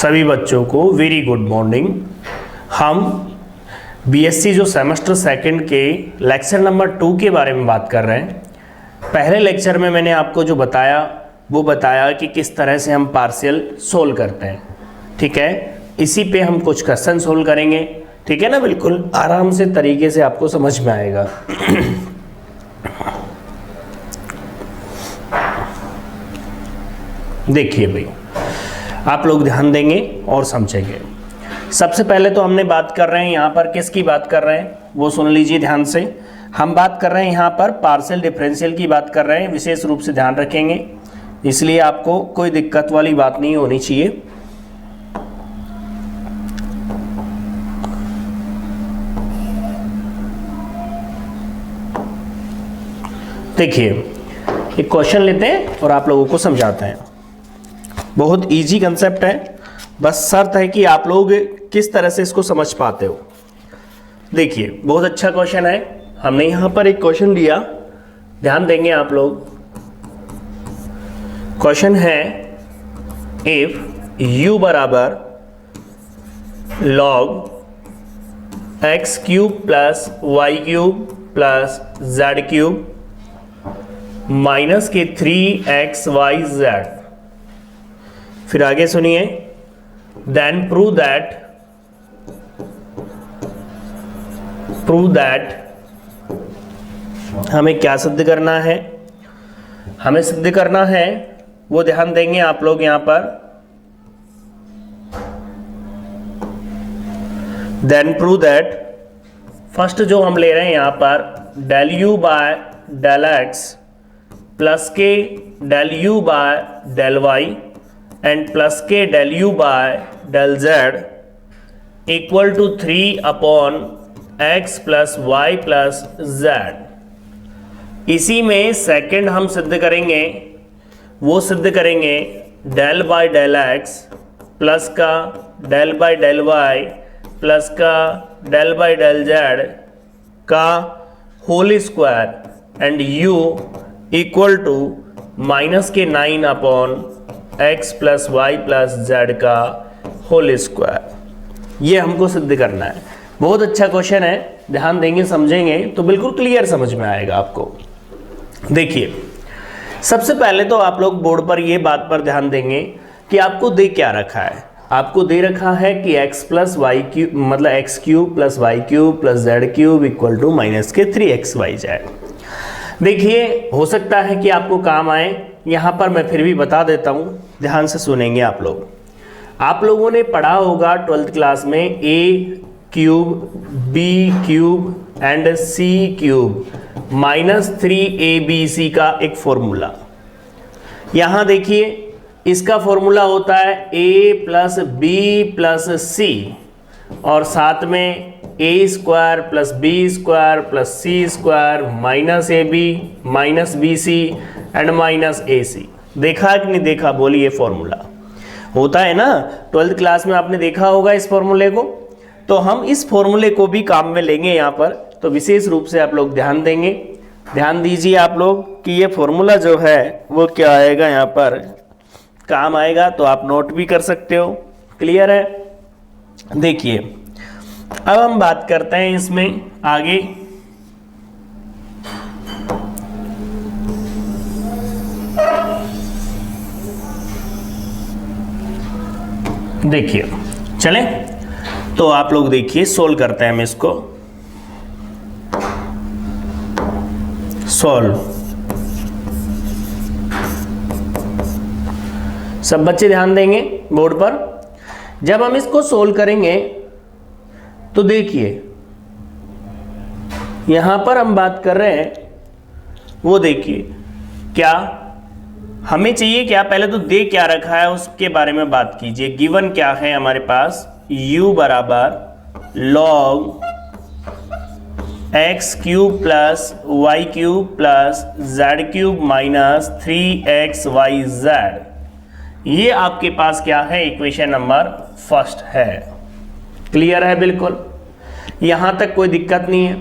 सभी बच्चों को वेरी गुड मॉर्निंग। हम बीएससी जो सेमेस्टर सेकंड के लेक्चर नंबर 2 के बारे में बात कर रहे हैं। पहले लेक्चर में मैंने आपको जो बताया वो बताया कि किस तरह से हम पार्शियल सोल्व करते हैं। ठीक है, इसी पे हम कुछ क्वेश्चन सोल्व करेंगे। ठीक है ना, बिल्कुल आराम से तरीके से आपको समझ में आएगा। देखिए भाई, आप लोग ध्यान देंगे और समझेंगे। सबसे पहले तो हमने बात कर रहे हैं यहाँ पर किसकी बात कर रहे हैं वो सुन लीजिए ध्यान से। हम बात कर रहे हैं यहाँ पर पार्शियल डिफरेंशियल की बात कर रहे हैं, विशेष रूप से ध्यान रखेंगे, इसलिए आपको कोई दिक्कत वाली बात नहीं होनी चाहिए। देखिए एक क्वेश्चन लेते हैं और आप लोगों को समझाते हैं। बहुत इजी कंसेप्ट है, बस शर्त है कि आप लोग किस तरह से इसको समझ पाते हो। देखिए बहुत अच्छा क्वेश्चन है। हमने यहाँ पर एक क्वेश्चन दिया, ध्यान देंगे आप लोग। क्वेश्चन है इफ u बराबर log x cube plus y cube plus z cube minus के 3xyz, फिर आगे सुनिए, देन प्रूव दैट हमें क्या सिद्ध करना है, हमें सिद्ध करना है वो ध्यान देंगे आप लोग यहाँ पर। देन प्रूव दैट फर्स्ट जो हम ले रहे हैं यहाँ पर del u by del x plus के del u by del y and plus के del u by del z equal to 3 upon x plus Y plus z। इसी में सेकंड हम सिद्ध करेंगे, वो सिद्ध करेंगे del by del x plus का del by del y plus का डेल बाय डेल z का whole square and u equal to minus के 9 upon x plus Y plus z का होल स्क्वायर। ये हमको सिद्ध करना है। बहुत अच्छा क्वेश्चन है, ध्यान देंगे समझेंगे तो बिल्कुल क्लियर समझ में आएगा आपको। देखिए सबसे पहले तो आप लोग बोर्ड पर ये बात पर ध्यान देंगे कि आपको दे क्या रखा है। आपको दे रखा है कि x प्लस वाई क्यूब मतलब x cube plus y cube plus z cube equal to minus के 3xyz। देखिए हो सकता है कि आपको काम आए, यहाँ पर मैं फिर भी बता देता हूँ, ध्यान से सुनेंगे आप लोग। आप लोगों ने पढ़ा होगा 12th क्लास में a cube b cube and c cube minus 3abc का एक फॉर्मूला। यहाँ देखिए इसका फॉर्मूला होता है a plus B plus C और साथ में a square plus B square plus C square minus A B minus B C and minus A C. देखा कि नहीं देखा, बोलिए। फॉर्मूला होता है ना, 12th क्लास में आपने देखा होगा इस फॉर्मूले को। तो हम इस फॉर्मूले को भी काम में लेंगे यहाँ पर, तो विशेष रूप से आप लोग ध्यान देंगे। ध्यान दीजिए आप लोग कि ये फॉर्मूला जो है वो क्या आएगा, यहाँ पर काम आएगा, तो आप नोट भी कर सकते हो। क्लियर है। देखिए अब हम बात करते हैं इसमें आगे। देखिए चलें तो आप लोग देखिए सोल्व करते हैं हम इसको। सोल्व, सब बच्चे ध्यान देंगे बोर्ड पर। जब हम इसको सोल्व करेंगे तो देखिए यहां पर हम बात कर रहे हैं, वो देखिए क्या हमें चाहिए, क्या पहले तो दे क्या रखा है उसके बारे में बात कीजिए। गिवन क्या है हमारे पास, u बराबर log x cube plus y cube plus z cube minus 3xyz। ये आपके पास क्या है, इक्वेशन नंबर फर्स्ट है। क्लियर है बिल्कुल, यहां तक कोई दिक्कत नहीं है।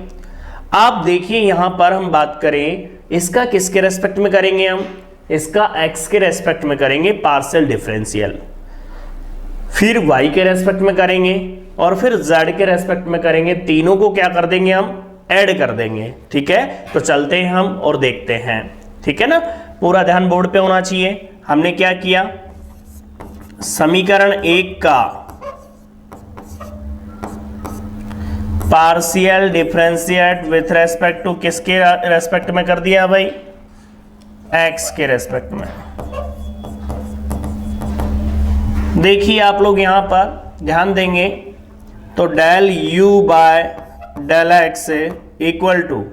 आप देखिए यहां पर हम बात करें इसका किसके रेस्पेक्ट में करेंगे, हम इसका x के रेस्पेक्ट में करेंगे पार्शियल डिफरेंशियल। फिर y के रेस्पेक्ट में करेंगे और फिर z के रेस्पेक्ट में करेंगे। तीनों को क्या कर देंगे, हम ऐड कर देंगे। ठीक है, तो चलते हैं हम और देखते हैं। ठीक है ना, पूरा ध्यान बोर्ड पे होना चाहिए। हमने क्या किया, समीकरण 1 का partial differentiate with respect to किसके रेस्पेक्ट में कर दिया भाई, x के रेस्पेक्ट में। देखिए आप लोग यहां पर ध्यान देंगे तो del u by del x equal to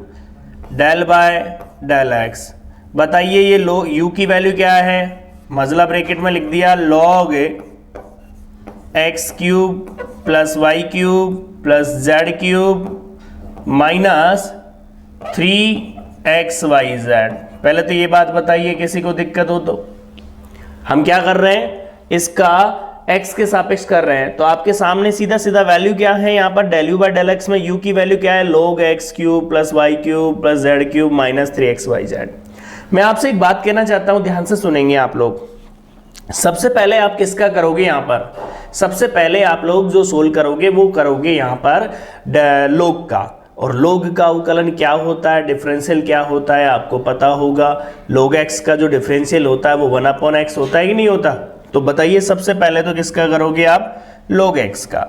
del by del x। बताइए ये लो u की वैल्यू क्या है, मजला ब्रैकेट में लिख दिया log x cube plus y cube plus z cube minus 3xyz। पहले तो ये बात बताइए, किसी को दिक्कत हो तो। हम क्या कर रहे हैं, इसका x के सापेक्ष कर रहे हैं, तो आपके सामने सीधा सीधा वैल्यू क्या है यहाँ पर, del you by del x में u की वैल्यू क्या है, log x cube plus y cube plus z cube minus 3xyz। मैं आपसे एक बात कहना चाहता हूं, ध्यान से सुनेंगे आप लोग। सबसे पहले आप किसका करोगे यहाँ पर, सबसे पहले आप लोग जो सोल्व करोगे वो करोगे यहाँ पर लोग का। और लोग का अवकलन क्या होता है, डिफरेंशियल क्या होता है आपको पता होगा। लोग x का जो डिफरेंशियल होता है वो 1/x होता है कि नहीं होता। तो बताइए सबसे पहले तो किसका करोगे आप, लोग x का।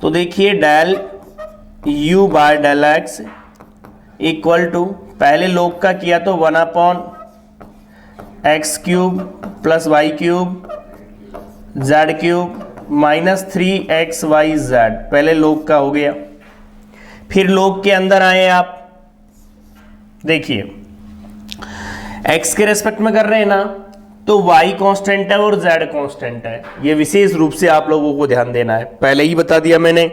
तो देखिए del u by del x equal to, पहले लोग का किया तो 1/x cube plus y cube z cube minus 3xyz, पहले लोग का हो गया। फिर लोग के अंदर आए आप, देखिए x के रेस्पेक्ट में कर रहे हैं ना, तो y कांस्टेंट है और z कांस्टेंट है। ये विशेष रूप से आप लोगों को ध्यान देना है, पहले ही बता दिया मैंने।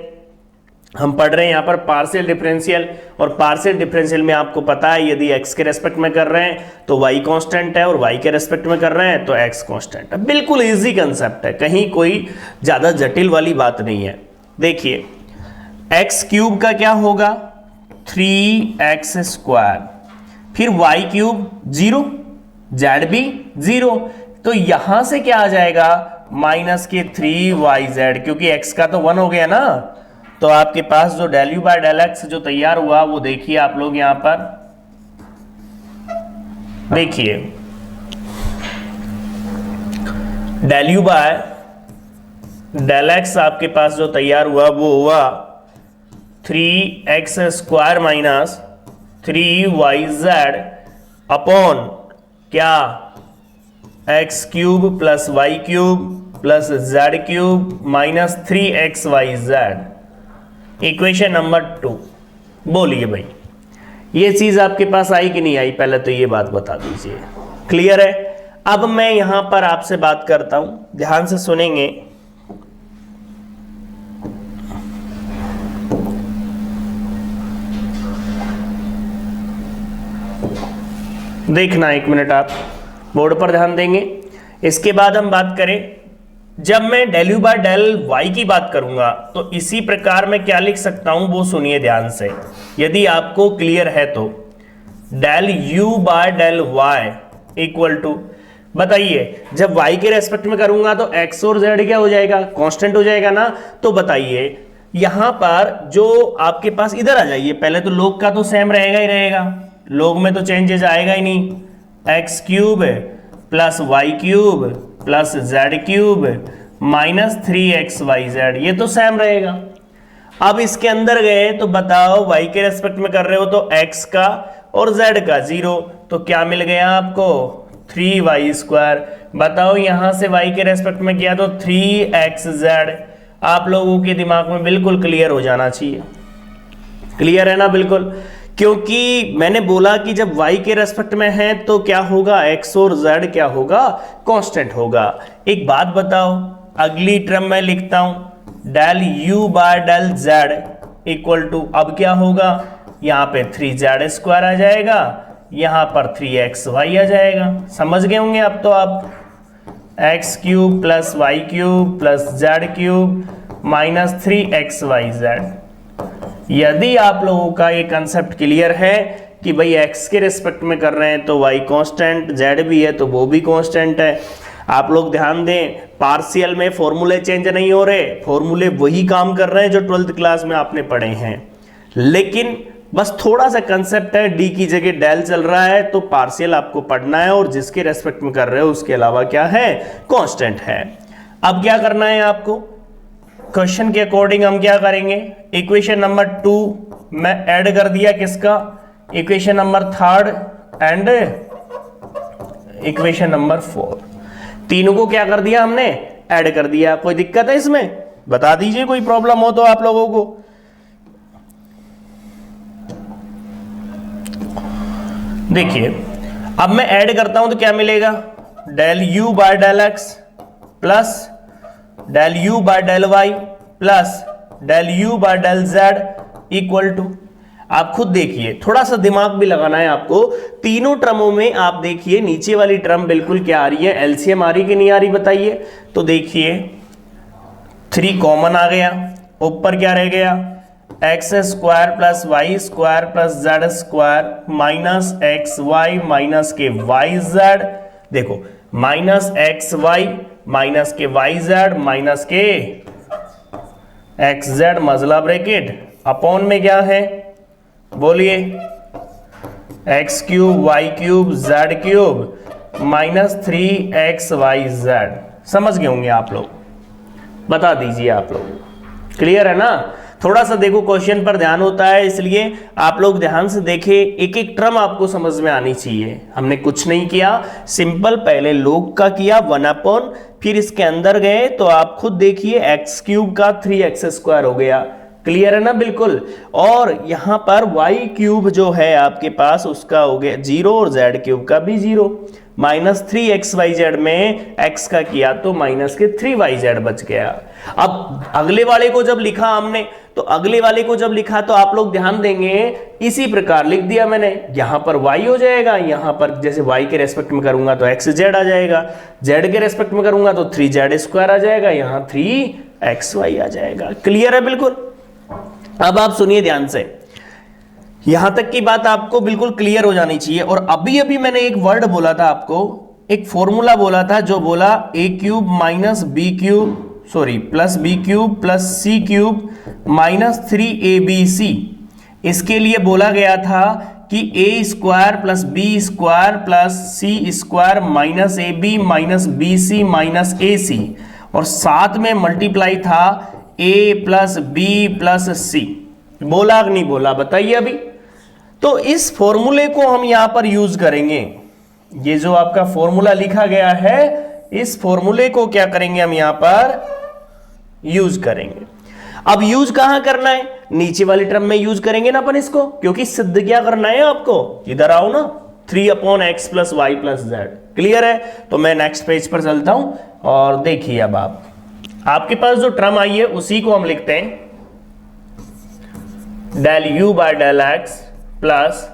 हम पढ़ रहे हैं यहाँ पर पार्शियल डिफरेंशियल, और पार्शियल डिफरेंशियल में आपको पता है यदि x के रेस्पेक्ट में कर रहे हैं तो y कांस्टेंट है, और y के रेस्पेक्ट में कर रहे हैं तो x कांस्टेंट है। बिल्कुल इजी कंसेप्ट है, कहीं कोई ज्यादा जटिल वाली बात नहीं है। देखिए x क्यूब का क्या होगा, 3x स्क्वायर, फिर y क्यूब 0, z भी 0, तो यहां से क्या आ जाएगा, माइनस के 3yz, क्योंकि x का तो 1 हो गया ना। तो आपके पास जो del you by del x जो तैयार हुआ वो देखिए आप लोग यहां पर, देखिए del you by del x आपके पास जो तैयार हुआ वो हुआ 3x square minus 3yz upon क्या, x cube plus y cube plus z cube minus 3xyz। Equation number 2। बोलिए भाई ये चीज आपके पास आई कि नहीं आई, पहले तो ये बात बता दीजिए। क्लियर है। अब मैं यहां पर आपसे बात करता हूं, ध्यान से सुनेंगे। देखना एक मिनट, आप बोर्ड पर ध्यान देंगे। इसके बाद हम बात करें, जब मैं del you by del y की बात करूंगा तो इसी प्रकार मैं क्या लिख सकता हूं वो सुनिए ध्यान से, यदि आपको क्लियर है तो। Del you by del y equal to, बताइए जब y के रेस्पेक्ट में करूंगा तो x और z क्या हो जाएगा, कांस्टेंट हो जाएगा ना। तो बताइए यहां पर जो आपके पास, इधर आ जाइए, पहले तो लोग का तो सेम रहेगा ही रहेगा, लोग में तो चेंजेस आएगा ही नहीं। x cube plus y cube plus z cube minus 3xyz, ये तो सेम रहेगा। अब इसके अंदर गए तो बताओ y के रेस्पेक्ट में कर रहे हो तो x का और z का 0, तो क्या मिल गया आपको, 3y स्क्वायर। बताओ यहां से y के रेस्पेक्ट में किया तो 3xz। आप लोगों के दिमाग में बिल्कुल क्लियर हो जाना चाहिए। क्लियर है ना, बिल्कुल, क्योंकि मैंने बोला कि जब y के रेस्पेक्ट में है तो क्या होगा, x और z क्या होगा, कांस्टेंट होगा। एक बात बताओ, अगली टर्म में लिखता हूं del u by del z equal to, अब क्या होगा, यहां पे 3z स्क्वायर आ जाएगा, यहां पर 3xy आ जाएगा। समझ गए होंगे अब तो आप, x cube plus y cube plus z cube minus 3xyz। यदि आप लोगों का ये कंसेप्ट क्लियर है कि भाई x के रिस्पेक्ट में कर रहे हैं तो y कांस्टेंट, z भी है तो वो भी कांस्टेंट है। आप लोग ध्यान दें, पार्शियल में फॉर्मूले चेंज नहीं हो रहे, फॉर्मूले वही काम कर रहे हैं जो 12th क्लास में आपने पढ़े हैं, लेकिन बस थोड़ा सा कंसेप्ट है, डी की जगह डेल चल रहा है, तो पार्शियल आपको पढ़ना है और जिसके रेस्पेक्ट में कर रहे हो उसके अलावा क्या है, कांस्टेंट है। अब क्या करना है आपको, क्वेश्चन के अकॉर्डिंग हम क्या करेंगे, इक्वेशन नंबर 2 में ऐड कर दिया किसका, equation number 3 and equation number 4, तीनों को क्या कर दिया हमने, ऐड कर दिया। कोई दिक्कत है इसमें, बता दीजिए कोई प्रॉब्लम हो तो आप लोगों को। देखिए अब मैं ऐड करता हूं तो क्या मिलेगा, del you by del x plus del you by del Y plus del you by del z equal to, आप खुद देखिए, थोड़ा सा दिमाग भी लगाना है आपको। तीनों टर्मों में आप देखिए नीचे वाली टर्म बिल्कुल क्या आ रही है, एलसीएम आ रही कि नहीं आ रही बताइए। तो देखिए 3 कॉमन आ गया, ऊपर क्या रह गया, x square plus Y square plus Z square minus x Y minus के वाई जेड, देखो माइनस एक्स वाई माइनस के वाई जेड माइनस के एक्स जेड मजला ब्रैकेट अपॉन में क्या है, बोलिए x cube y cube z cube minus 3xyz। समझ गए होंगे आप लोग, बता दीजिए आप लोग, क्लियर है ना। थोड़ा सा देखो क्वेश्चन पर ध्यान होता है, इसलिए आप लोग ध्यान से देखें, एक एक टर्म आपको समझ में आनी चाहिए। हमने कुछ नहीं किया, सिंपल पहले लोग का किया 1/, फिर इसके अंदर गए तो आप खुद देखिए एक्स क्यूब का 3x स्क्वायर हो गया, क्लियर है ना बिल्कुल। और यहां पर y क्यूब जो है आपके पास उसका हो गया 0 और z क्यूब का भी 0, माइनस 3xyz में x का किया तो माइनस के 3yz बच गया। अब अगले वाले को जब लिखा हमने, तो अगले वाले को जब लिखा तो आप लोग ध्यान देंगे, इसी प्रकार लिख दिया मैंने, यहां पर y हो जाएगा, यहां पर जैसे y के रेस्पेक्ट में करूंगा तो xz आ जाएगा, z के रेस्पेक्ट में करूंगा तो 3z स्क्वायर आ जाएगा, यहां 3xy आ जाएगा, क्लियर है बिल्कुल। अब आप सुनिए ध्यान से, यहां तक की बात आपको बिल्कुल क्लियर हो जानी चाहिए। और अभी अभी मैंने एक वर्ड बोला था आपको, एक फॉर्मूला बोला था, जो बोला a cube minus b cube sorry plus b cube plus c cube minus 3abc। इसके लिए बोला गया था कि a square plus B square plus C square minus ab minus bc minus ac, और साथ में मल्टीप्लाई था a plus B plus c. बोला कि नहीं बोला बताइए अभी। तो इस फॉर्मूले को हम यहां पर यूज करेंगे, ये जो आपका फॉर्मूला लिखा गया है, इस फॉर्मूले को क्या करेंगे हम यहां पर यूज करेंगे। अब यूज कहां करना है, नीचे वाली टर्म में यूज करेंगे ना अपन इसको, क्योंकि सिद्ध क्या करना है आपको, इधर आओ ना, 3/x plus Y plus z, clear है। तो मैं नेक्स्ट पेज पर चलता हूं और देखिए अब आपके पास जो टर्म आई है उसी को हम लिखते हैं, del you by del x plus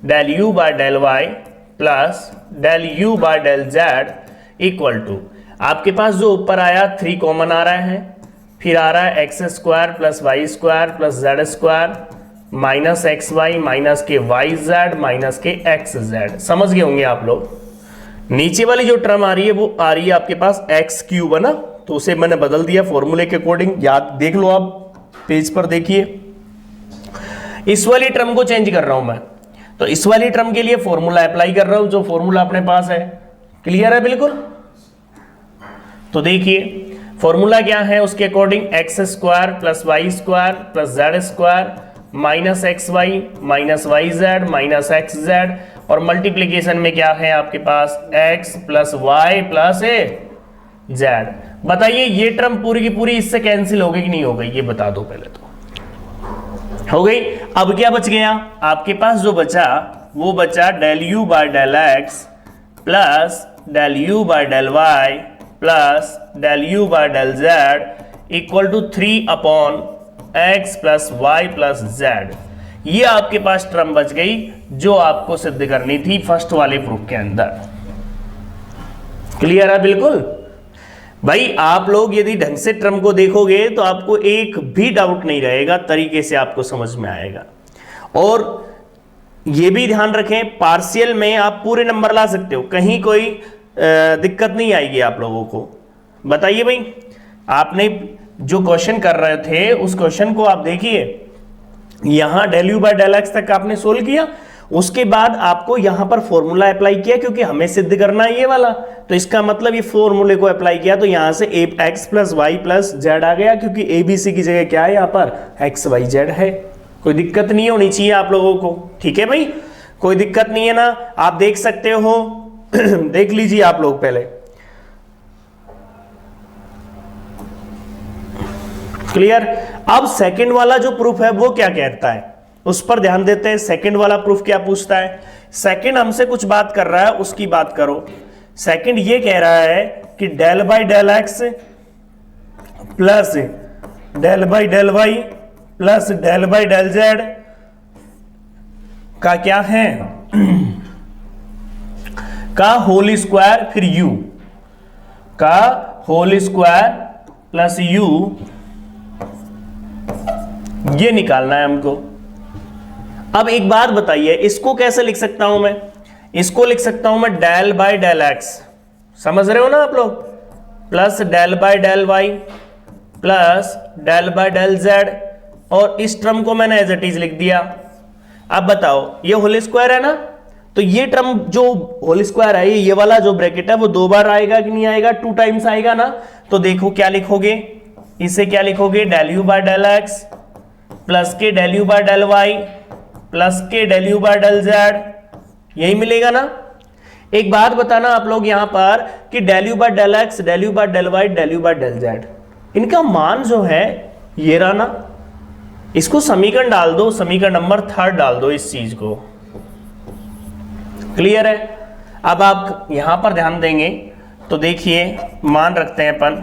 del you by del Y plus del you by del z equal to, आपके पास जो ऊपर आया 3 कॉमन आ रहा है, फिर आ रहा है x square plus Y square plus Z square minus x Y minus के वाई जेड माइनस के एक्स जेड। समझ गए होंगे आप लोग। नीचे वाली जो टर्म आ रही है वो आ रही है आपके पास एक्स क्यूब है ना, तो उसे मैंने बदल दिया फॉर्मूले के अकॉर्डिंग, याद देख लो आप पेज पर देखिए। इस वाली टर्म को चेंज कर रहा हूं मैं, तो इस वाली टर्म के लिए फॉर्मूला अप्लाई कर रहा हूं जो फॉर्मूला अपने पास है, क्लियर है बिल्कुल। तो देखिए फॉर्मूला क्या है उसके according, X square plus Y square plus Z square minus x Y minus Y Z minus X Z, और मल्टीप्लीकेशन में क्या है आपके पास X plus Y plus Z. बताइए ये टर्म पूरी की पूरी इससे कैंसिल हो गई कि नहीं हो गई, ये बता दो पहले तो। हो गई। अब क्या बच गया आपके पास, जो बचा वो बचा del you by del x plus del you by del Y plus del you by del z equal to 3/x plus Y plus z. ये आपके पास टर्म बच गई जो आपको सिद्ध करनी थी फर्स्ट वाले प्रूफ के अंदर, क्लियर है बिल्कुल। भाई आप लोग यदि ढंग से टर्म को देखोगे तो आपको एक भी डाउट नहीं रहेगा, तरीके से आपको समझ में आएगा। और ये भी ध्यान रखें, पार्शियल में आप पूरे नंबर ला सकते हो, कहीं कोई दिक्कत नहीं आएगी आप लोगों को। बताइए भाई, आपने जो क्वेश्चन कर रहे थे उस क्वेश्चन को आप देखिए, यहां del u by del x तक आपने सोल्व किया, उसके बाद आपको यहां पर फॉर्मूला अप्लाई किया क्योंकि हमें सिद्ध करना है ये वाला, तो इसका मतलब ये फॉर्मूले को अप्लाई किया तो यहां से x plus Y plus Z आ गया, क्योंकि ए बी सी की जगह क्या है यहां पर एक्स वाई जेड है। कोई दिक्कत नहीं होनी चाहिए आप लोगों को, ठीक है भाई, कोई दिक्कत नहीं है ना, आप देख सकते हो। देख लीजिए आप लोग पहले, क्लियर। अब सेकंड वाला जो प्रूफ है वो क्या कहता है उस पर ध्यान देते हैं। सेकंड वाला प्रूफ क्या पूछता है, सेकंड हमसे कुछ बात कर रहा है, उसकी बात करो। सेकंड ये कह रहा है कि del by del x plus del by del Y plus del by del z का क्या है का होल स्क्वायर, फिर u का होल स्क्वायर प्लस u, ये निकालना है हमको। अब एक बात बताइए, इसको कैसे लिख सकता हूं मैं, इसको लिख सकता हूं मैं डेल बाय डेल एक्स, समझ रहे हो ना आप लोग, plus del by del Y plus del by del Z, और इस टर्म को मैंने एज इट इज लिख दिया। अब बताओ, ये होल स्क्वायर है ना, तो ये टर्म जो होल स्क्वायर है, ये वाला जो ब्रैकेट है वो दो बार आएगा कि नहीं आएगा, 2 टाइम्स आएगा ना। तो देखो क्या लिखोगे, इसे क्या लिखोगे, del you by del x plus के del you by del Y plus के del you by del Z, यही मिलेगा ना। एक बात बताना आप लोग यहां पर कि del you by del x, del you by del Y, del you by del z, इनका मान जो है ये रहा ना, इसको समीकरण डाल दो, समीकरण नंबर 3 डाल दो इस चीज को, क्लियर है। अब आप यहां पर ध्यान देंगे तो देखिए, मान रखते हैं अपन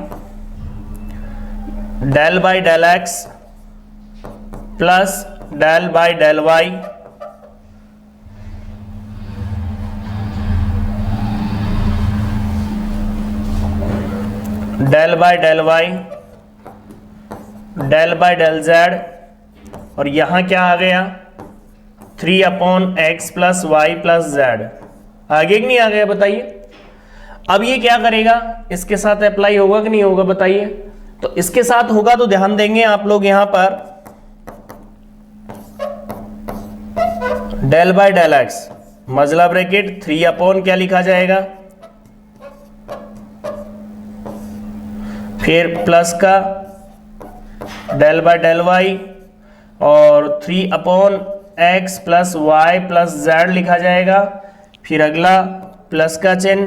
del by del x plus del by del Y del by del Y del by del Z, और यहां क्या आ गया 3/x plus Y plus Z, आगे कि नहीं आ गया बताइए। अब ये क्या करेगा, इसके साथ अप्लाई होगा कि नहीं होगा बताइए। तो इसके साथ होगा तो ध्यान देंगे आप लोग यहां पर डेल बाय डेल एक्स मजला ब्रैकेट 3 क्या लिखा जाएगा, फिर प्लस का डेल बाय डेल वाई और 3/x plus Y plus Z लिखा जाएगा, फिर अगला प्लस का चिन्ह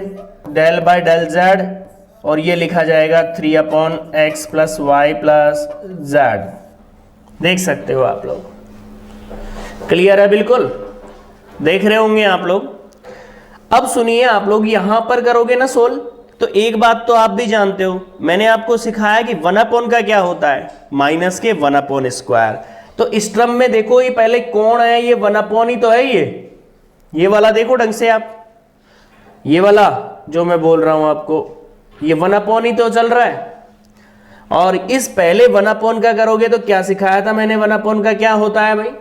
डेल बाय डेल जेड, और ये लिखा जाएगा 3/x plus Y plus Z. देख सकते हो आप लोग, क्लियर है, बिल्कुल देख रहे होंगे आप लोग। अब सुनिए, आप लोग यहां पर करोगे ना सोल्व, तो एक बात तो आप भी जानते हो, मैंने आपको सिखाया कि 1/, का क्या होता है, माइनस के 1/²। तो इस टर्म में देखो, ये पहले कौन है, ये 1/ ही तो है, ये वाला देखो ढंग से आप, ये वाला जो मैं बोल रहा हूं आपको, ये 1/ ही तो चल रहा है। और इस पहले 1/ का करोगे तो क्या सिखाया था मैंने, 1/ का क्या होता है भाई,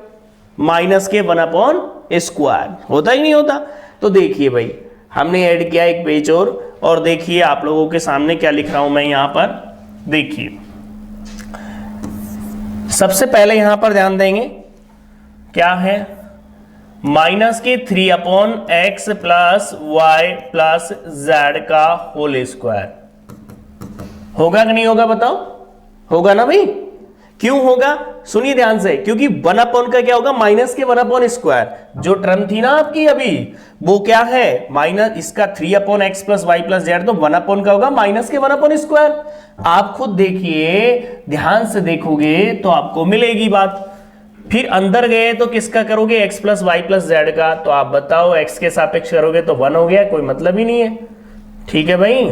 माइनस के 1/² होता ही नहीं होता। तो देखिए भाई, हमने ऐड किया एक पेज और देखिए आप लोगों के सामने क्या लिख रहा हूं मैं यहां पर, देखिए सबसे पहले यहां पर ध्यान देंगे क्या है, माइनस के 3/x plus Y plus z का होल स्क्वायर, होगा कि नहीं होगा बताओ, होगा ना भाई। क्यों होगा, सुनिए ध्यान से, क्योंकि 1/ का क्या होगा, माइनस के 1/²। जो टर्म थी ना आपकी अभी, वो क्या है माइनस, इसका 3/x plus Y plus Z, तो 1/ का होगा माइनस के 1/²। आप खुद देखिए, ध्यान से देखोगे तो आपको मिलेगी बात। फिर अंदर गए तो किसका करोगे, x plus Y plus z का, तो आप बताओ x के सापेक्ष करोगे तो 1 हो गया, कोई मतलब ही नहीं है। ठीक है भाई,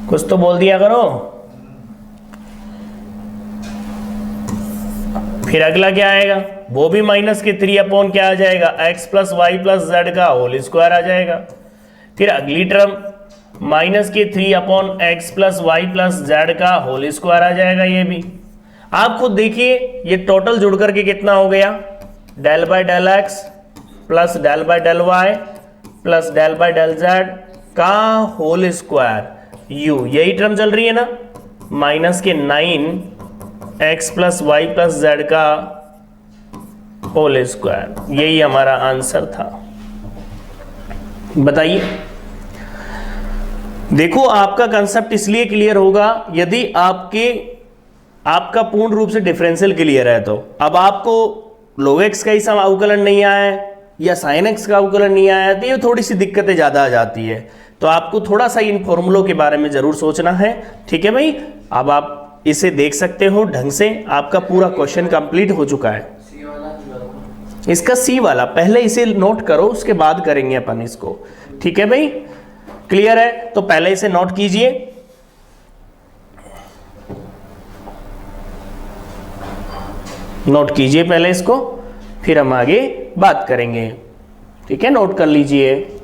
कुछ तो बोल दिया करो। फिर अगला क्या आएगा, वो भी माइनस के 3/ क्या आ जाएगा, x plus Y plus z का होल स्क्वायर आ जाएगा। फिर अगली टर्म माइनस के 3/x plus Y plus z का होल स्क्वायर आ जाएगा, ये भी आप खुद देखिए। ये टोटल जुड़ करके कितना हो गया, del by del x plus del by del Y plus del by del z का होल स्क्वायर u, यही टर्म चल रही है ना, माइनस के 9x plus Y plus z का होल स्क्वायर, यही हमारा आंसर था। बताइए, देखो आपका कंसेप्ट इसलिए क्लियर होगा यदि आपका पूर्ण रूप से डिफरेंशियल क्लियर है। तो अब आपको log x का ही अवकलन नहीं आया है या sin x का अवकलन नहीं आया है, तो ये थोड़ी सी दिक्कतें ज्यादा आ जाती है। तो आपको थोड़ा सा इन फॉर्मूलों के बारे में जरूर सोचना है, ठीक है भाई। अब आप इसे देख सकते हो ढंग से, आपका पूरा क्वेश्चन कंप्लीट हो चुका है। इसका सी वाला पहले इसे नोट करो, उसके बाद करेंगे अपन इसको, ठीक है भाई। क्लियर है, तो पहले इसे नोट कीजिए। नोट कीजिए पहले इसको, फिर हम आगे बात करेंगे, ठीक है। नोट कर लीजिए।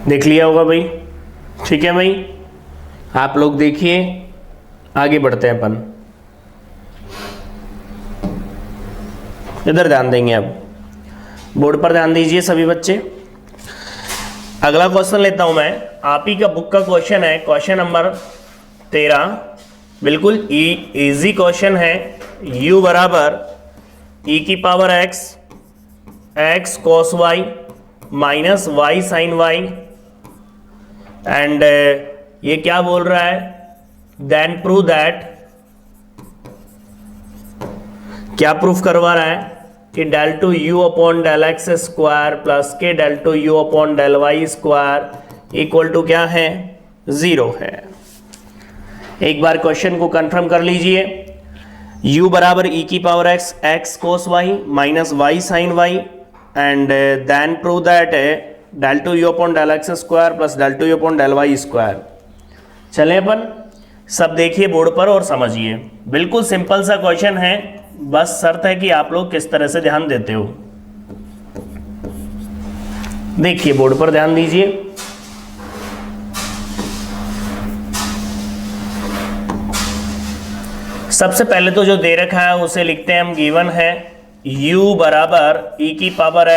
देख लिया होगा भाई, ठीक है भाई। आप लोग देखिए, आगे बढ़ते हैं अपन। इधर ध्यान देंगे, अब बोर्ड पर ध्यान दीजिए सभी बच्चे। अगला क्वेश्चन लेता हूं मैं, आप ही का बुक का क्वेश्चन है, क्वेश्चन नंबर 13। बिल्कुल इजी क्वेश्चन है। u बराबर e की power x cos y minus y sin y, and ये क्या बोल रहा है, देन प्रूव दैट, क्या प्रूफ करवा रहा है कि del two you upon del x square plus के del two you upon del Y square equal to क्या है, 0 है। एक बार क्वेश्चन को कंफर्म कर लीजिए। u बराबर e की power x cos y minus y sine y, and then prove that del two you upon del x square plus del two you upon del Y square. चले अपन सब देखिए board पर और समझिए। बिल्कुल सिंपल सा क्वेश्चन है, बस शर्त है कि आप लोग किस तरह से ध्यान देते हो। देखिए बोर्ड पर ध्यान दीजिए। सबसे पहले तो जो दे रखा है उसे लिखते हैं हम, गिवन है u बराबर e की power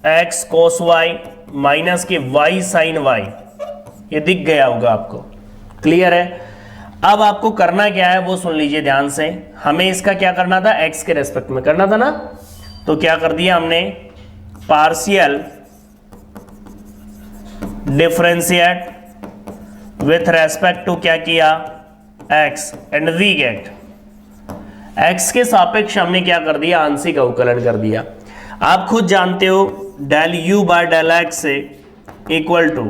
x cos y minus के y साइन y, ये दिख गया होगा आपको, क्लियर है। अब आपको करना क्या है वो सुन लीजिए ध्यान से। हमें इसका क्या करना था, x के रेस्पेक्ट में करना था ना, तो क्या कर दिया हमने, partial differentiate with respect to क्या किया, x and we get x के सापेक्ष हमने क्या कर दिया, आंशिक अवकलन कर दिया। आप खुद जानते हो del you by del X से equal to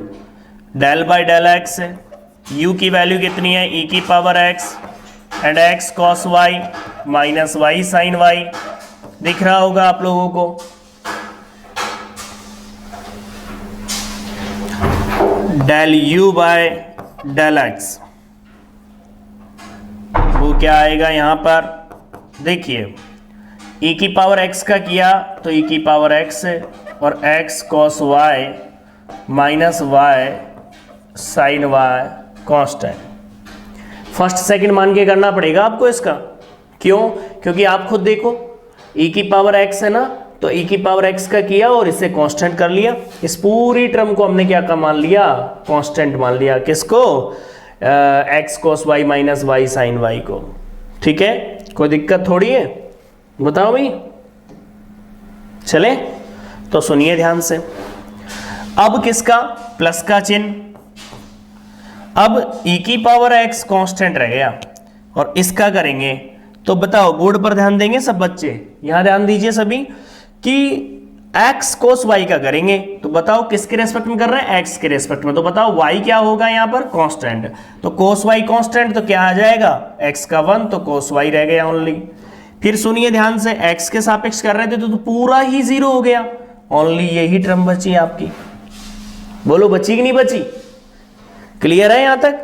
del by del X है। यू की वैल्यू कितनी है, ई की power X and X cos Y minus Y sine Y. दिख रहा होगा आप लोगों को। Del you by del X वो क्या आएगा यहां पर, देखिए e की पावर x का किया तो e की पावर x है और x cos y minus y sine y constant. First second मान के करना पड़ेगा आपको इसका। क्यों? क्योंकि आप खुद देखो e की पावर x है ना, तो e की पावर x का किया और इसे कांस्टेंट कर लिया। इस पूरी टर्म को हमने क्या मान लिया, कांस्टेंट मान लिया। किसको? x cos y minus y sine y को। ठीक है, कोई दिक्कत थोड़ी है, बताओ भाई। चले तो सुनिए ध्यान से। अब किसका, प्लस का चिन्ह। अब e की पावर x कांस्टेंट रह गया और इसका करेंगे तो बताओ, बोर्ड पर ध्यान देंगे सब बच्चे, यहां ध्यान दीजिए सभी कि x cos y का करेंगे तो बताओ किसके रेस्पेक्ट में कर रहे हैं, x के रेस्पेक्ट में। तो बताओ y क्या होगा यहां पर, कांस्टेंट। तो cos y कांस्टेंट तो क्या आ जाएगा, x का 1 तो cos y रह गया ओनली। फिर सुनिए ध्यान से, x के सापेक्ष कर रहे थे तो पूरा ही 0 हो गया, ओनली यही टर्म बची आपकी। बोलो बची कि नहीं बची? क्लियर है यहां तक?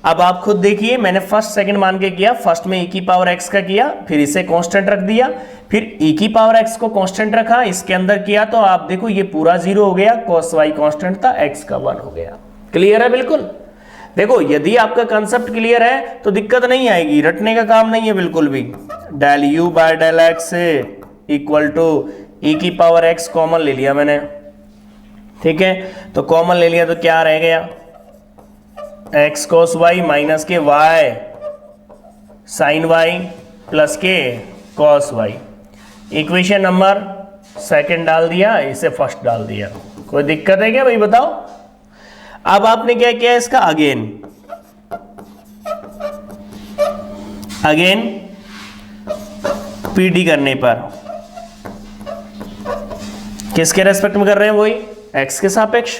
अब आप खुद देखिए, मैंने फर्स्ट सेकंड मान के किया। फर्स्ट में e की पावर x का किया, फिर इसे कांस्टेंट रख दिया, फिर e की पावर x को कांस्टेंट रखा, इसके अंदर किया तो आप देखो ये पूरा 0 हो गया, cos y कांस्टेंट था, x का 1 हो गया। क्लियर है बिल्कुल? देखो यदि आपका कंसेप्ट क्लियर है तो दिक्कत नहीं आएगी, रटने का काम नहीं है बिल्कुल भी। Del you by del x equal to e की पावर x कॉमन ले लिया मैंने। ठीक है, तो कॉमन ले लिया तो क्या रह गया, x cos y माइनस के y साइन y प्लस के cos y। Equation number second डाल दिया, इसे फर्स्ट डाल दिया। कोई दिक्कत है क्या भाई, बताओ। अब आपने क्या किया, इसका अगेन पीडी करने पर किसके रेस्पेक्ट में कर रहे हैं, वही x के सापेक्ष।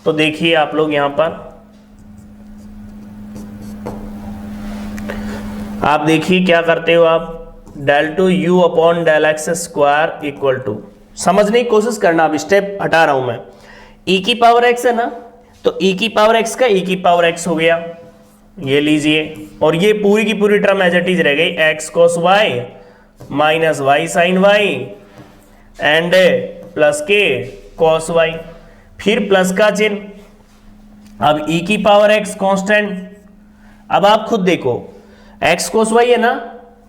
तो देखिए आप लोग यहां पर, आप देखिए क्या करते हो आप, del two you upon del x square equal to, समझने की कोशिश करना। अब स्टेप हटा रहा हूं मैं। e की पावर x है ना, तो e की पावर x का e की पावर x हो गया, ये लीजिए। और ये पूरी की पूरी टर्म एज इट इज रह गई, x cos y minus y sine y and plus के cos y, फिर प्लस का चिन्ह। अब e की पावर x कांस्टेंट। अब आप खुद देखो, x cos y है ना,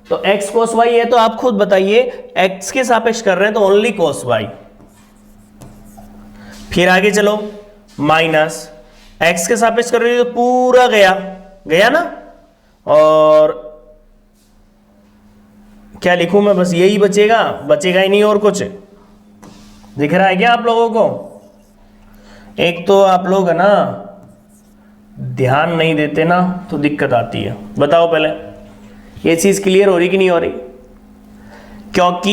तो x cos y है तो आप खुद बताइए, x के सापेक्ष कर रहे हैं तो ओनली cos y। फिर आगे चलो, माइनस x के सापेक्ष कर रहे हैं तो पूरा गया ना, और क्या लिखूं मैं, बस यही बचेगा ही नहीं और कुछ। दिख रहा है क्या आप लोगों को? एक तो आप लोग है ना ध्यान नहीं देते ना तो दिक्कत आती है। बताओ पहले ये चीज क्लियर हो रही कि नहीं हो रही? क्योंकि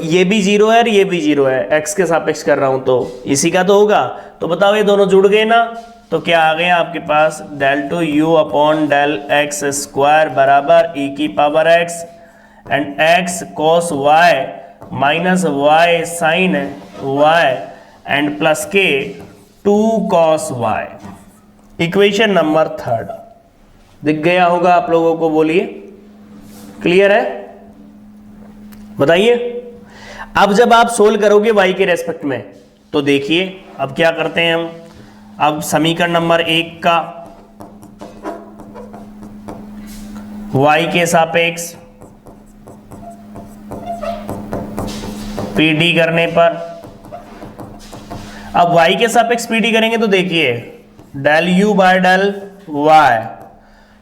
ये भी 0 है और ये भी 0 है, x के सापेक्ष कर रहा हूं तो इसी का तो होगा। तो बताओ ये दोनों जुड़ गए ना, तो क्या आ गया आपके पास, del two you upon del x square बराबर e की power x and x cos y minus y sine y and plus के 2 cos y। Equation number third दिख गया होगा आप लोगों को, बोलिए क्लियर है? बताइए। अब जब आप सोल्व करोगे y के रेस्पेक्ट में तो देखिए अब क्या करते हैं हम। अब समीकरण नंबर 1 का y के सापेक्ष पीडी करने पर, अब y के सापेक्ष पीडी करेंगे तो देखिए del u by del y।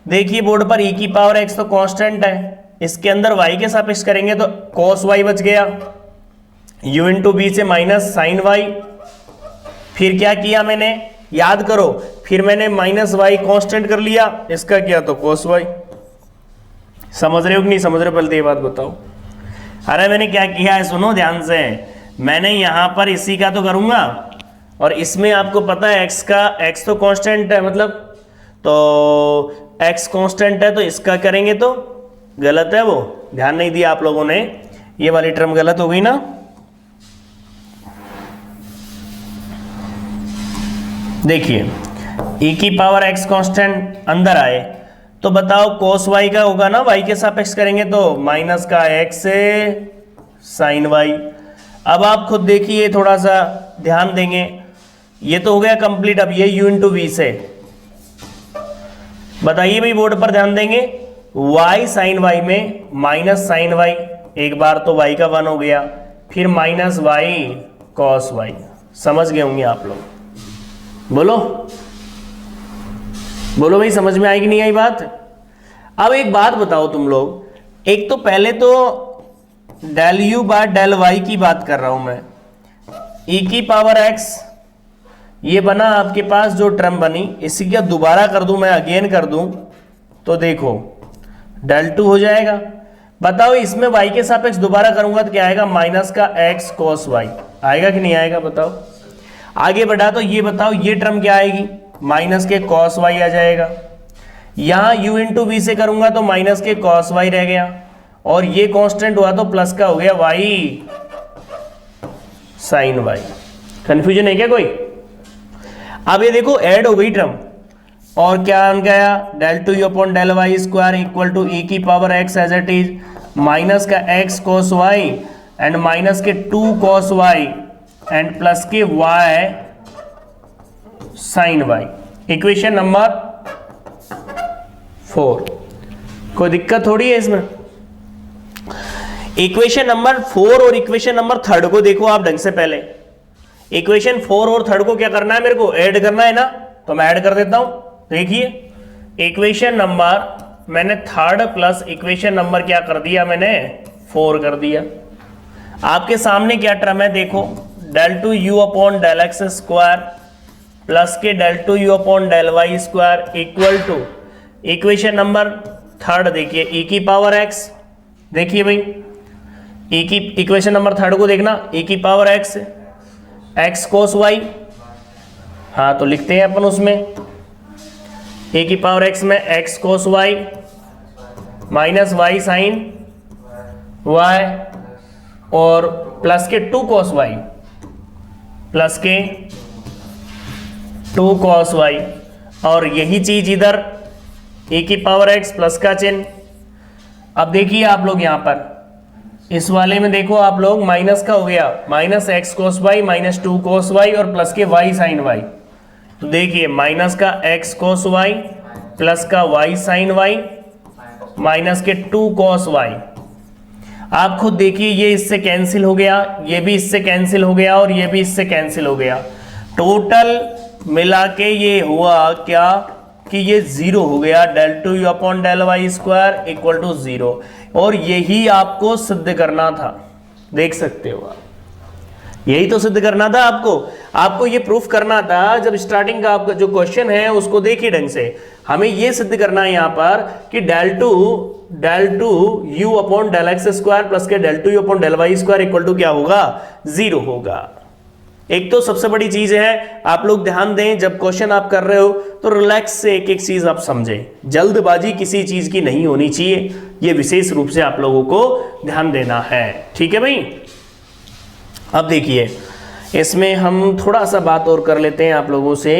देखिए बोर्ड पर e की पावर x तो कांस्टेंट है, इसके अंदर y के सापेक्ष करेंगे तो cos y बच गया, u इंटू बी से माइनस साइन y। फिर क्या किया मैंने, याद करो, फिर मैंने माइनस y कांस्टेंट कर लिया, इसका किया तो cos y। समझ रहे हो कि नहीं समझ रहे हो, पहले तो ये बात बताओ। अरे मैंने क्या किया है सुनो ध्यान से, मैंने यहाँ पर इसी का तो करूँगा और इसमें आपको पता है x तो कांस्टेंट है, मतलब तो x कांस्टेंट है तो इसका करेंगे तो गलत है, वो ध्यान नहीं दिया आप लोगों ने, ये वाली टर्म गलत हो गई ना। देखिए e की पावर x कांस्टेंट अंदर आए तो बताओ cos y का होगा ना, y के सापेक्ष करेंगे तो माइनस का x से साइन y। अब आप खुद देखिए, थोड़ा सा ध्यान देंगे, ये तो हो गया कंप्लीट। अब ये u इंटू वी से बताइए भाई, बोर्ड पर ध्यान देंगे, y साइन y में माइनस साइन y, एक बार तो y का 1 हो गया, फिर माइनस y cos y। समझ गए होंगे आप लोग, बोलो बोलो भाई, समझ में आई कि नहीं आई बात। अब एक बात बताओ तुम लोग, एक तो पहले तो del you by del y की बात कर रहा हूं मैं, e की पावर x ये बना आपके पास जो टर्म बनी, इसी का दोबारा कर दूं मैं, अगेन कर दूं तो देखो डेल टू हो जाएगा। बताओ इसमें y के सापेक्ष दोबारा करूंगा तो क्या आएगा, माइनस का x cos y आएगा कि नहीं आएगा बताओ। आगे बढ़ा तो ये बताओ, ये टर्म क्या आएगी, माइनस के cos y आ जाएगा। यहां u इंटू वी से करूंगा तो माइनस के cos y रह गया, और ये कांस्टेंट हुआ तो प्लस का हो गया y साइन y। कंफ्यूजन है क्या कोई। अब ये देखो ऐड हो गई टर्म, और क्या बन गया, del two you upon del Y square equal to e की power x as it is, minus का x cos y and minus के 2 cos y एंड प्लस के y sine y। Equation number 4, कोई दिक्कत थोड़ी है इसमें। इक्वेशन नंबर 4 और इक्वेशन नंबर 3 को देखो आप ढंग से, पहले इक्वेशन 4 और 3 को क्या करना है, मेरे को ऐड करना है ना, तो मैं ऐड कर देता हूं। देखिए इक्वेशन नंबर मैंने 3 प्लस इक्वेशन नंबर क्या कर दिया, मैंने 4 कर दिया। आपके सामने क्या टर्म है देखो, del two you upon del x square plus के del two you upon del Y square equal to equation number 3 देखिए e की पावर x। देखिए भाई e की इक्वेशन नंबर 3 को देखना, e की पावर x cos y, हाँ तो लिखते हैं अपन उसमें e की पावर x में x cos y minus y sine y और प्लस के 2 cos y, प्लस के 2 cos y, और यही चीज इधर e की पावर x प्लस का चिन्ह। अब देखिए आप लोग यहां पर इस वाले में देखो आप लोग, माइनस का हो गया, minus x cos y minus 2 cos y और प्लस के y साइन y। तो देखिए माइनस का x cos y प्लस का y साइन y माइनस के 2 cos y। आप खुद देखिए ये इससे कैंसिल हो गया, ये भी इससे कैंसिल हो गया और ये भी इससे कैंसिल हो गया। टोटल मिला के ये हुआ क्या कि ये 0 हो गया, del two you upon del Y square equal to 0। और यही आपको सिद्ध करना था, देख सकते हो आप, यही तो सिद्ध करना था आपको ये प्रूफ करना था। जब स्टार्टिंग का आपका जो क्वेश्चन है उसको देखिए ढंग से, हमें ये सिद्ध करना है यहाँ पर कि del two you upon del x square plus के del two you upon del Y square equal to क्या होगा, 0 होगा। एक तो सबसे बड़ी चीज है, आप लोग ध्यान दें, जब क्वेश्चन आप कर रहे हो तो रिलैक्स से एक एक चीज आप समझें, जल्दबाजी किसी चीज की नहीं होनी चाहिए, ये विशेष रूप से आप लोगों को ध्यान देना है, ठीक है भाई। अब देखिए इसमें हम थोड़ा सा बात और कर लेते हैं आप लोगों से।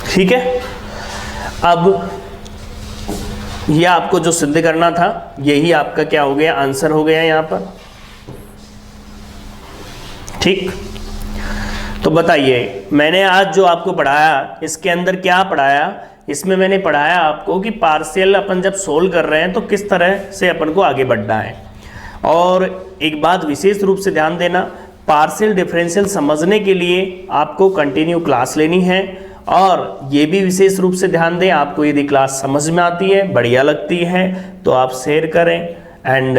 ठीक है, अब ये आपको जो सिद्ध करना था यही आपका क्या हो गया, आंसर हो गया यहाँ पर। ठीक, तो बताइए मैंने आज जो आपको पढ़ाया इसके अंदर क्या पढ़ाया, इसमें मैंने पढ़ाया आपको कि पार्शियल अपन जब सोल्व कर रहे हैं तो किस तरह से अपन को आगे बढ़ना है। और एक बात विशेष रूप से ध्यान देना, पार्शियल डिफरेंशियल समझने के लिए आपको कंटिन्यू क्लास लेनी है। और ये भी विशेष रूप से ध्यान दें, आपको यदि क्लास समझ में आती है, बढ़िया लगती है तो आप शेयर करें एंड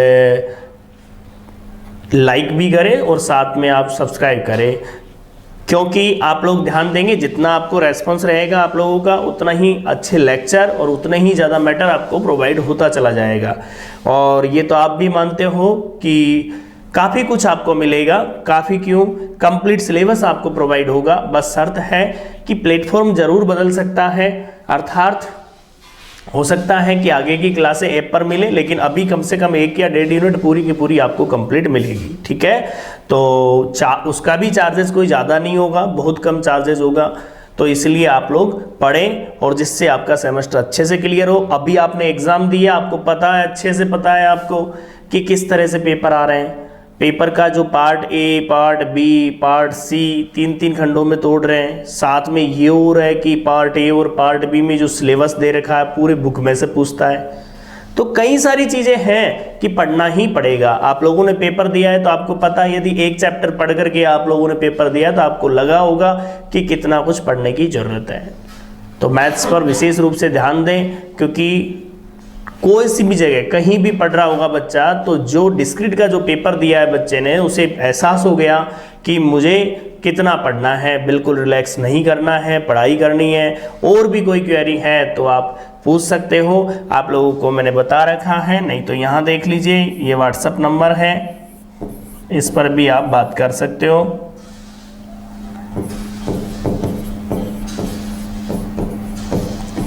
लाइक भी करें और साथ में आप सब्सक्राइब करें, क्योंकि आप लोग ध्यान देंगे जितना आपको रेस्पॉन्स रहेगा आप लोगों का उतना ही अच्छे लेक्चर और उतना ही ज़्यादा मैटर आपको प्रोवाइड होता चला जाएगा। और ये तो आप भी मानते हो कि काफ़ी कुछ आपको मिलेगा, काफ़ी क्यों, कंप्लीट सिलेबस आपको प्रोवाइड होगा। बस शर्त है कि प्लेटफॉर्म ज़रूर बदल सकता है, अर्थात हो सकता है कि आगे की क्लासें ऐप पर मिले, लेकिन अभी कम से कम 1 या 1.5 यूनिट पूरी की पूरी आपको कंप्लीट मिलेगी। ठीक है, तो उसका भी चार्जेस कोई ज़्यादा नहीं होगा, बहुत कम चार्जेस होगा। तो इसलिए आप लोग पढ़ें और जिससे आपका सेमेस्टर अच्छे से क्लियर हो। अभी आपने एग्ज़ाम दिया, आपको पता है, अच्छे से पता है आपको कि किस तरह से पेपर आ रहे हैं। पेपर का जो part A, part B, part C 3-3 खंडों में तोड़ रहे हैं। साथ में ये हो रहा है कि पार्ट ए और पार्ट बी में जो सिलेबस दे रखा है पूरे बुक में से पूछता है। तो कई सारी चीज़ें हैं कि पढ़ना ही पड़ेगा। आप लोगों ने पेपर दिया है तो आपको पता है, यदि एक चैप्टर पढ़ करके आप लोगों ने पेपर दिया तो आपको लगा होगा कि कितना कुछ पढ़ने की ज़रूरत है। तो मैथ्स पर विशेष रूप से ध्यान दें, क्योंकि कोई सी भी जगह कहीं भी पढ़ रहा होगा बच्चा, तो जो डिस्क्रीट का जो पेपर दिया है बच्चे ने, उसे एहसास हो गया कि मुझे कितना पढ़ना है, बिल्कुल रिलैक्स नहीं करना है, पढ़ाई करनी है। और भी कोई क्वेरी है तो आप पूछ सकते हो, आप लोगों को मैंने बता रखा है। नहीं तो यहाँ देख लीजिए, ये व्हाट्सएप नंबर है, इस पर भी आप बात कर सकते हो।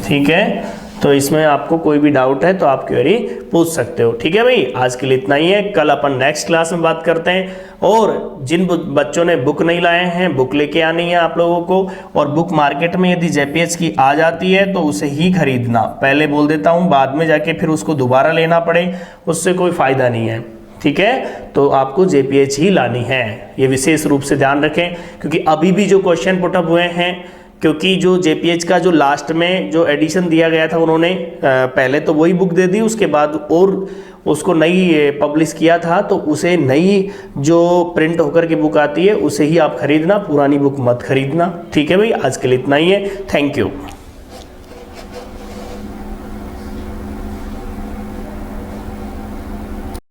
ठीक है, तो इसमें आपको कोई भी डाउट है तो आप क्वेरी पूछ सकते हो। ठीक है भाई, आज के लिए इतना ही है। कल अपन नेक्स्ट क्लास में बात करते हैं। और जिन बच्चों ने बुक नहीं लाए हैं, बुक लेके आनी है आप लोगों को। और बुक मार्केट में यदि JPH की आ जाती है तो उसे ही खरीदना, पहले बोल देता हूँ, बाद में जाके फिर उसको दोबारा लेना पड़े उससे कोई फ़ायदा नहीं है। ठीक है, तो आपको JPH ही लानी है, ये विशेष रूप से ध्यान रखें। क्योंकि अभी भी जो क्वेश्चन पुटअप हुए हैं, क्योंकि जो JPH का जो लास्ट में जो एडिशन दिया गया था, उन्होंने पहले तो वही बुक दे दी, उसके बाद और उसको नई पब्लिश किया था, तो उसे नई जो प्रिंट होकर के बुक आती है उसे ही आप खरीदना, पुरानी बुक मत खरीदना। ठीक है भाई, आज के लिए इतना ही है। Thank you.